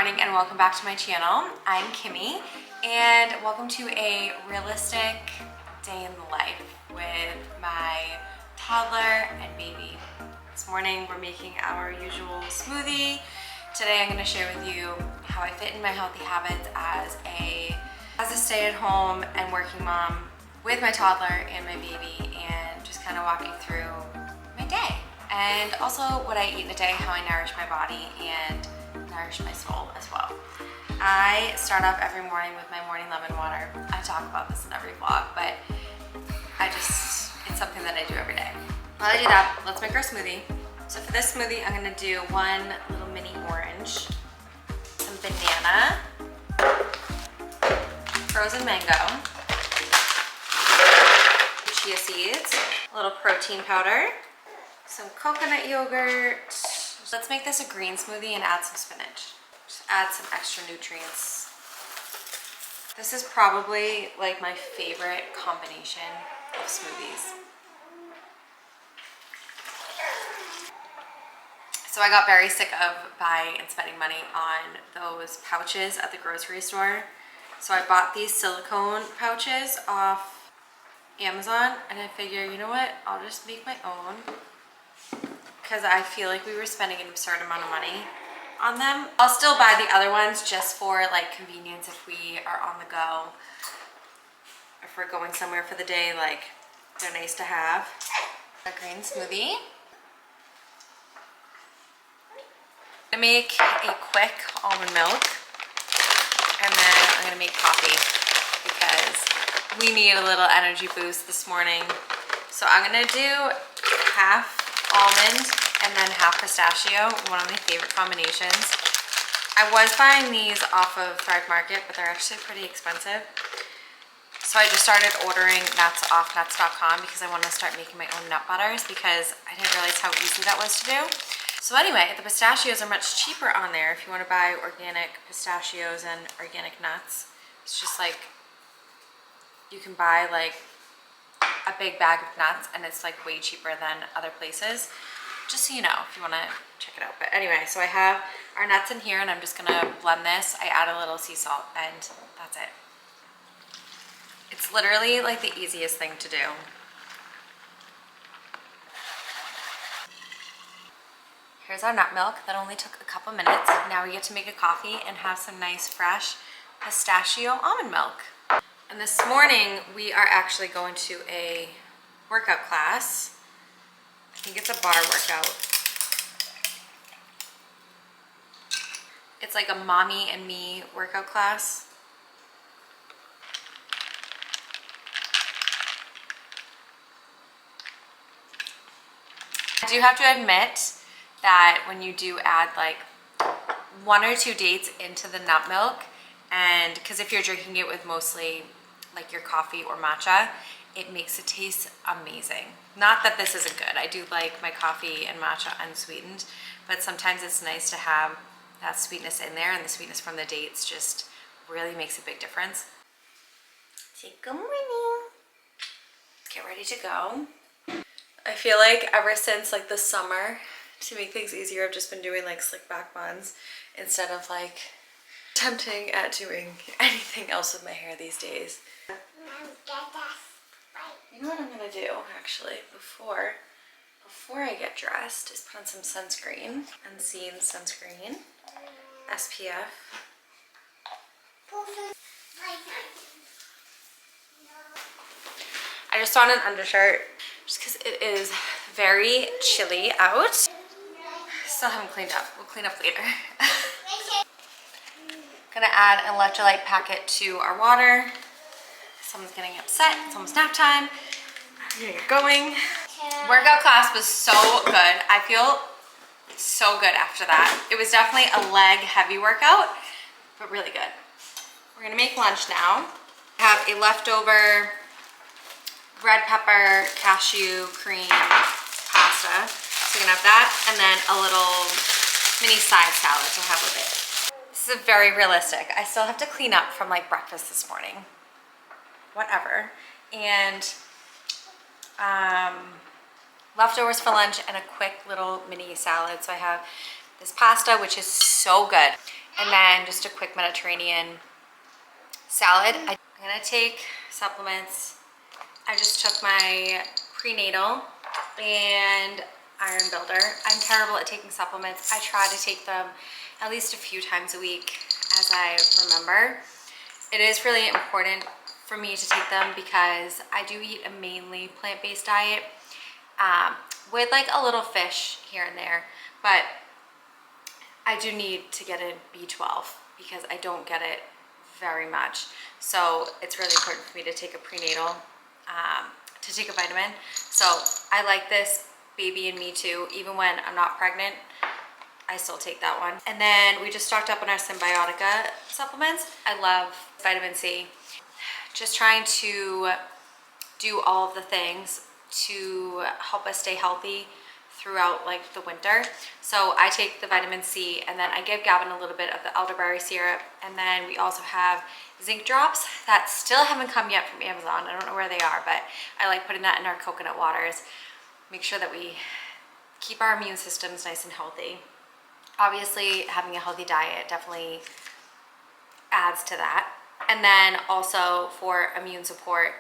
morning and welcome back to my channel. I'm Kimmy and welcome to a realistic day in the life with my toddler and baby. This morning we're making our usual smoothie. Today I'm going to share with you how I fit in my healthy habits as a stay-at-home and working mom with my toddler and my baby, and just kind of walking through my day. And also what I eat in a day, how I nourish my body and nourish my soul as well. I start off every morning with my morning lemon water. I talk about this in every vlog, but it's something that I do every day. While I do that, let's make our smoothie. So for this smoothie, I'm gonna do one little mini orange, some banana, frozen mango, chia seeds, a little protein powder, some coconut yogurt. Let's make this a green smoothie and add some spinach. Just add some extra nutrients. This is probably like my favorite combination of smoothies. So I got very sick of buying and spending money on those pouches at the grocery store. So I bought these silicone pouches off Amazon, and I figured, you know what, I'll just make my own, because I feel like we were spending an absurd amount of money on them. I'll still buy the other ones just for like convenience if we are on the go, if we're going somewhere for the day, like they're nice to have. A green smoothie. I'm gonna make a quick almond milk, and then I'm gonna make coffee because we need a little energy boost this morning. So I'm gonna do half almond and then half pistachio, one of my favorite combinations. I was buying these off of Thrive Market, but they're actually pretty expensive. So I just started ordering nuts off nuts.com because I want to start making my own nut butters, because I didn't realize how easy that was to do. So anyway, the pistachios are much cheaper on there if you want to buy organic pistachios and organic nuts. It's just like, you can buy like a big bag of nuts and it's like way cheaper than other places. Just so you know, if you want to check it out. But anyway, so I have our nuts in here and I'm just gonna blend this. I add a little sea salt and that's it. It's literally like the easiest thing to do. Here's our nut milk. That only took a couple minutes. Now we get to make a coffee and have some nice fresh pistachio almond milk. And this morning we are actually going to a workout class. I think it's a bar workout. It's like a mommy and me workout class. I do have to admit that when you do add like 1 or 2 dates into the nut milk, and because if you're drinking it with mostly like your coffee or matcha, it makes it taste amazing. Not that this isn't good. I do like my coffee and matcha unsweetened, but sometimes it's nice to have that sweetness in there, and the sweetness from the dates just really makes a big difference. Say good morning. Let's get ready to go. I feel like ever since like the summer, to make things easier, I've just been doing like slick back buns instead of like attempting at doing anything else with my hair these days. You know what I'm gonna do actually before I get dressed is put on some sunscreen. Unseen sunscreen, SPF. I just on an undershirt just because it is very chilly out. Still haven't cleaned up. We'll clean up later. Gonna add an electrolyte packet to our water. Someone's getting upset. It's almost nap time. We're gonna get going. Workout class was so good. I feel so good after that. It was definitely a leg heavy workout, but really good. We're gonna make lunch now. I have a leftover red pepper cashew cream pasta. So we're gonna have that, and then a little mini side salad to have with it. This is very realistic. I still have to clean up from like breakfast this morning. Whatever. And leftovers for lunch and a quick little mini salad. So I have this pasta, which is so good. and then just a quick Mediterranean salad. I'm gonna take supplements. I just took my prenatal and iron builder. I'm terrible at taking supplements. I try to take them at least a few times a week as I remember. It is really important for me to take them because I do eat a mainly plant-based diet with like a little fish here and there, but I do need to get in B12 because I don't get it very much. So it's really important for me to take a prenatal, to take a vitamin. So I like this Baby and Me Too. Even when I'm not pregnant, I still take that one. And then we just stocked up on our Symbiotica supplements. I love vitamin C. Just trying to do all of the things to help us stay healthy throughout like the winter. So I take the vitamin C, and then I give Gavin a little bit of the elderberry syrup, and then we also have zinc drops that still haven't come yet from Amazon. I don't know where they are, but I like putting that in our coconut waters. Make sure that we keep our immune systems nice and healthy. Obviously, having a healthy diet definitely adds to that. And then also for immune support,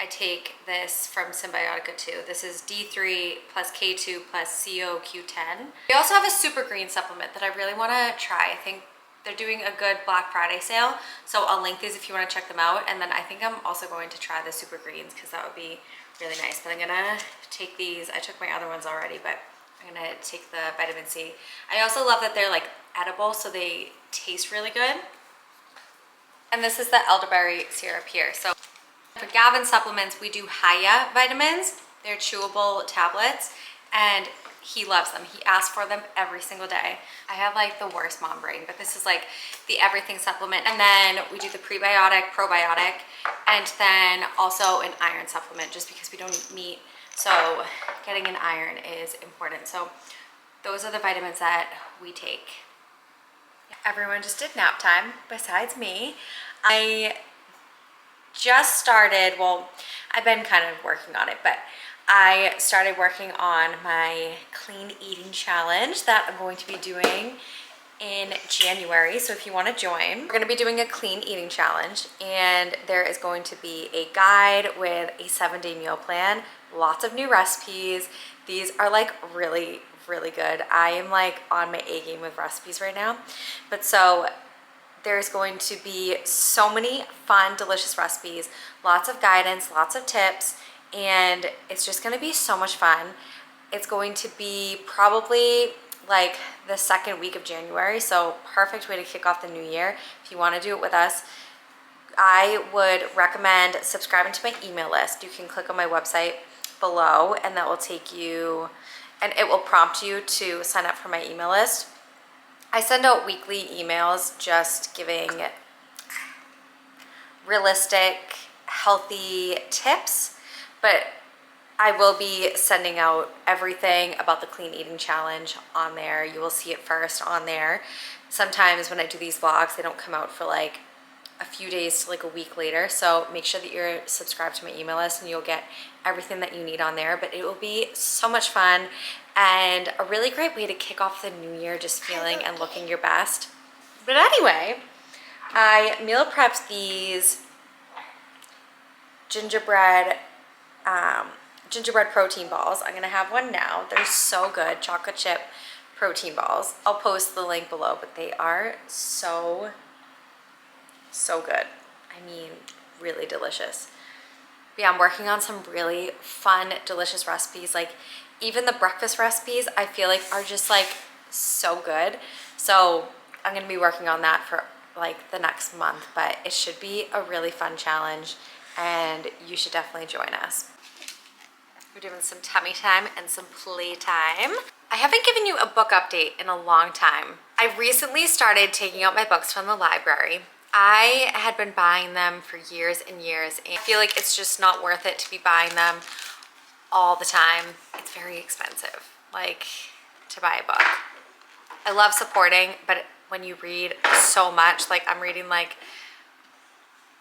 I take this from Symbiotica too. This is D3 plus K2 plus CoQ10. They also have a super green supplement that I really want to try. I think they're doing a good Black Friday sale, so I'll link these if you want to check them out. And then I think I'm also going to try the super greens because that would be really nice. But I'm gonna take these. I took my other ones already, but I'm gonna take the vitamin C. I also love that they're like edible, so they taste really good. And this is the elderberry syrup here. So for Gavin's supplements, we do Haya vitamins. They're chewable tablets, and he loves them. He asks for them every single day. I have like the worst mom brain, but this is like the everything supplement. And then we do the prebiotic, probiotic, and then also an iron supplement just because we don't eat meat. So getting an iron is important. So those are the vitamins that we take. Everyone just did nap time besides me. I just started, well, I've been kind of working on it, but I started working on my clean eating challenge that I'm going to be doing in January. So if you want to join, we're going to be doing a clean eating challenge, and there is going to be a guide with a 7-day meal plan, lots of new recipes. These are like really good. I am like on my A game with recipes right now. But so there's going to be so many fun, delicious recipes, lots of guidance, lots of tips, and it's just gonna be so much fun. It's going to be probably like the second week of January, so perfect way to kick off the new year. If you wanna do it with us, I would recommend subscribing to my email list. You can click on my website below, and that will take you, and it will prompt you to sign up for my email list. I send out weekly emails just giving realistic, healthy tips, but I will be sending out everything about the clean eating challenge on there. You will see it first on there. Sometimes when I do these vlogs, they don't come out for like a few days to like a week later. So make sure that you're subscribed to my email list and you'll get everything that you need on there. But it will be so much fun and a really great way to kick off the new year just feeling and looking your best. But anyway, I meal prepped these gingerbread protein balls. I'm gonna have one now. They're so good, chocolate chip protein balls. I'll post the link below, but they are so good. I mean, really delicious. But yeah, I'm working on some really fun, delicious recipes. Like even the breakfast recipes, I feel like are just like so good. So I'm gonna be working on that for like the next month, but it should be a really fun challenge and you should definitely join us. We're doing some tummy time and some play time. I haven't given you a book update in a long time. I recently started taking out my books from the library. I had been buying them for years and years, and I feel like it's just not worth it to be buying them all the time. It's very expensive, like, to buy a book. I love supporting, but when you read so much, like I'm reading like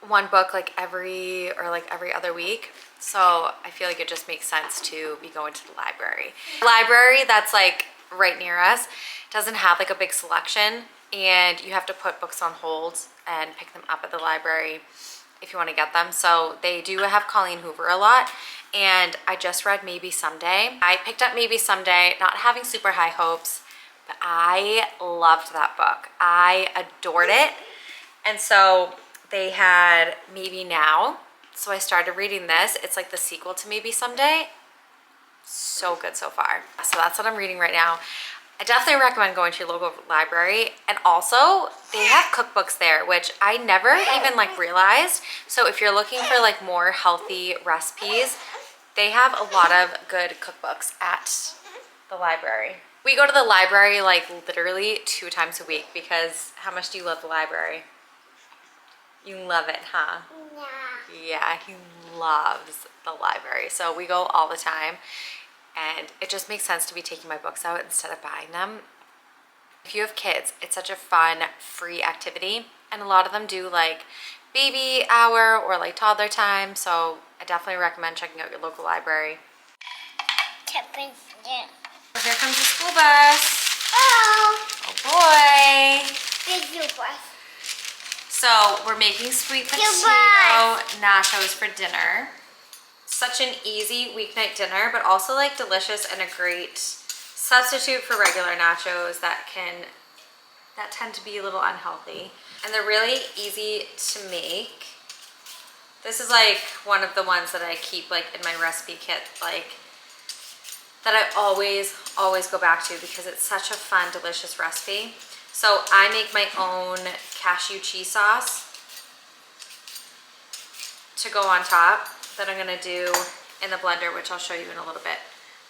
one book like every other week, so I feel like it just makes sense to be going to the library. The library that's like right near us doesn't have like a big selection, and you have to put books on hold and pick them up at the library if you want to get them. So they do have Colleen Hoover a lot, and I just read Maybe Someday. I picked up Maybe Someday, not having super high hopes, but I loved that book. I adored it. And so they had Maybe Now. So I started reading this. It's like the sequel to Maybe Someday. So good so far. So that's what I'm reading right now. I definitely recommend going to your local library, and also they have cookbooks there, which I never even like realized. So if you're looking for like more healthy recipes, they have a lot of good cookbooks at the library. We go to the library like literally 2 times a week because how much do you love the library? You love it, huh? Yeah, he loves the library. So we go all the time, and it just makes sense to be taking my books out instead of buying them. If you have kids, it's such a fun, free activity, and a lot of them do like baby hour or like toddler time, so I definitely recommend checking out your local library. Here comes the school bus. Oh boy. So we're making sweet potato nachos for dinner. Such an easy weeknight dinner, but also like delicious and a great substitute for regular nachos that tend to be a little unhealthy. And they're really easy to make. This is like one of the ones that I keep like in my recipe kit, like that I always go back to because it's such a fun, delicious recipe. So I make my own cashew cheese sauce to go on top that I'm gonna do in the blender, which I'll show you in a little bit.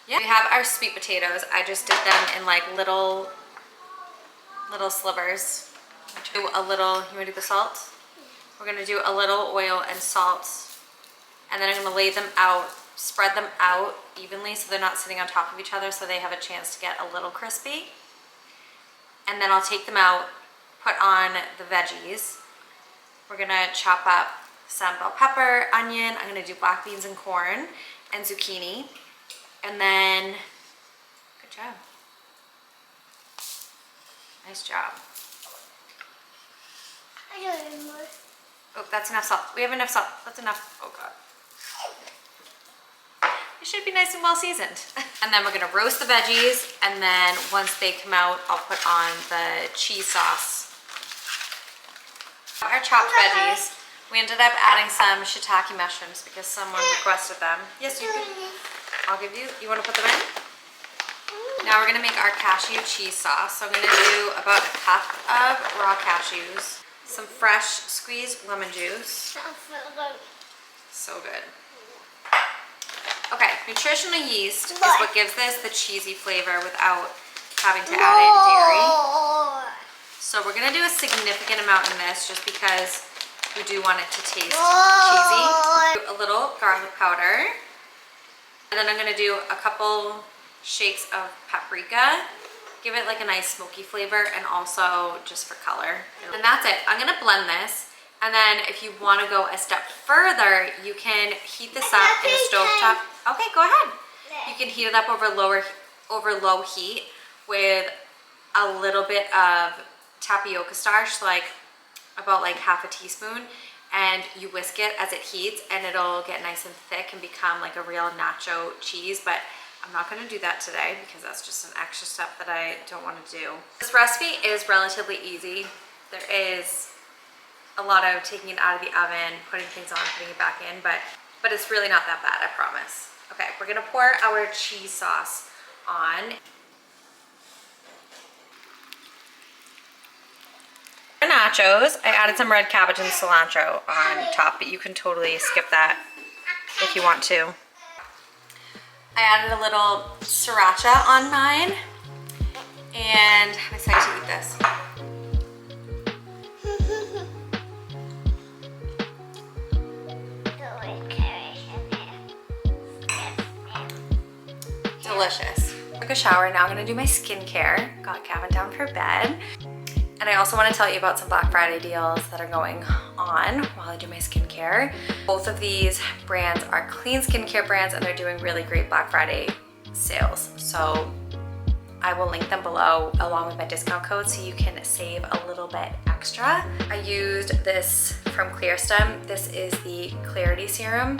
Yeah, we have our sweet potatoes. I just did them in like little slivers. Do a little, you wanna do the salt? We're gonna do a little oil and salt, and then I'm gonna lay them out, spread them out evenly so they're not sitting on top of each other, so they have a chance to get a little crispy. And then I'll take them out, put on the veggies. We're gonna chop up some bell pepper, onion. I'm gonna do black beans and corn and zucchini. And then, good job. Nice job. Oh, that's enough salt. We have enough salt. That's enough. Oh God. It should be nice and well seasoned. And then we're gonna roast the veggies, and then once they come out, I'll put on the cheese sauce. Our chopped veggies, we ended up adding some shiitake mushrooms because someone requested them. Yes, you can. I'll give you, you wanna put them in? Now we're gonna make our cashew cheese sauce. So I'm gonna do about a cup of raw cashews, some fresh squeezed lemon juice. So good. Okay, nutritional yeast is what gives this the cheesy flavor without having to add in dairy. So we're gonna do a significant amount in this just because we do want it to taste cheesy. A little garlic powder. And then I'm gonna do a couple shakes of paprika. Give it like a nice smoky flavor, and also just for color. And that's it. I'm gonna blend this. And then if you want to go a step further, you can heat this up in a stovetop. Okay, go ahead. You can heat it up over low heat with a little bit of tapioca starch, like about like half a teaspoon, and you whisk it as it heats, and it'll get nice and thick and become like a real nacho cheese. But I'm not going to do that today because that's just an extra step that I don't want to do. This recipe is relatively easy. There is a lot of taking it out of the oven, putting things on, putting it back in, but it's really not that bad, I promise. Okay, we're gonna pour our cheese sauce on. For nachos, I added some red cabbage and cilantro on top, but you can totally skip that if you want to. I added a little sriracha on mine, and I'm excited to eat this. Delicious. Took a shower, now I'm gonna do my skincare. Got Gavin down for bed. And I also want to tell you about some Black Friday deals that are going on while I do my skincare. Both of these brands are clean skincare brands, and they're doing really great Black Friday sales. So I will link them below along with my discount code so you can save a little bit extra. I used this from Clearstem. This is the Clarity Serum.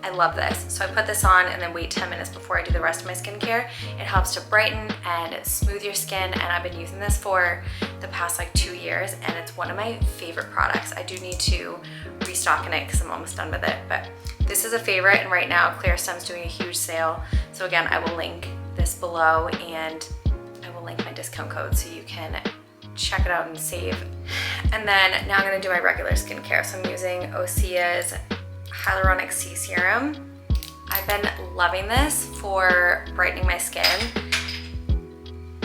I love this. So I put this on and then wait 10 minutes before I do the rest of my skincare. It helps to brighten and smooth your skin, and I've been using this for the past like 2 years, and it's one of my favorite products. I do need to restock in it because I'm almost done with it, but this is a favorite, and right now Clearstem's doing a huge sale. So again, I will link this below, and I will link my discount code so you can check it out and save. And then now I'm gonna do my regular skincare. So I'm using Osea's Hyaluronic C Serum. I've been loving this for brightening my skin,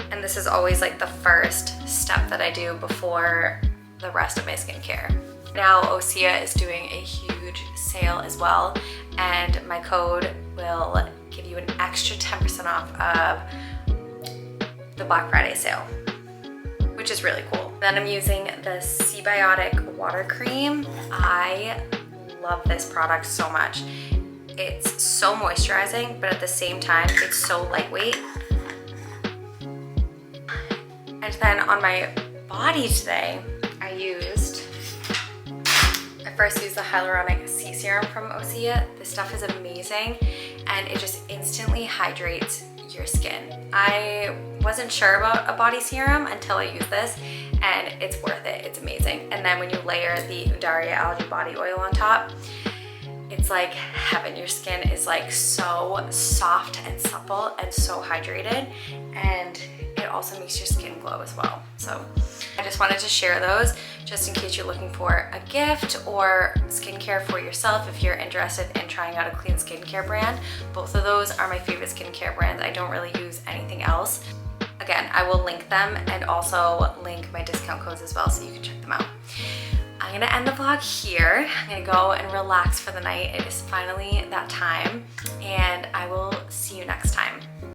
and this is always like the first step that I do before the rest of my skincare. Now Osea is doing a huge sale as well, and my code will give you an extra 10% off of the Black Friday sale, which is really cool. Then I'm using the Cbiotic Water Cream. I love this product so much. It's so moisturizing, but at the same time, it's so lightweight. And then on my body today, I first used the Hyaluronic C Serum from Osea. This stuff is amazing, and it just instantly hydrates your skin. I wasn't sure about a body serum until I used this, and it's worth it. It's amazing. And then when you layer the Udaria Algae Body Oil on top, it's like heaven. Your skin is like so soft and supple and so hydrated, and it also makes your skin glow as well. So I just wanted to share those just in case you're looking for a gift or skincare for yourself. If you're interested in trying out a clean skincare brand, both of those are my favorite skincare brands. I don't really use anything else. Again, I will link them and also link my discount codes as well so you can check them out. I'm gonna end the vlog here. I'm gonna go and relax for the night. It is finally that time, and I will see you next time.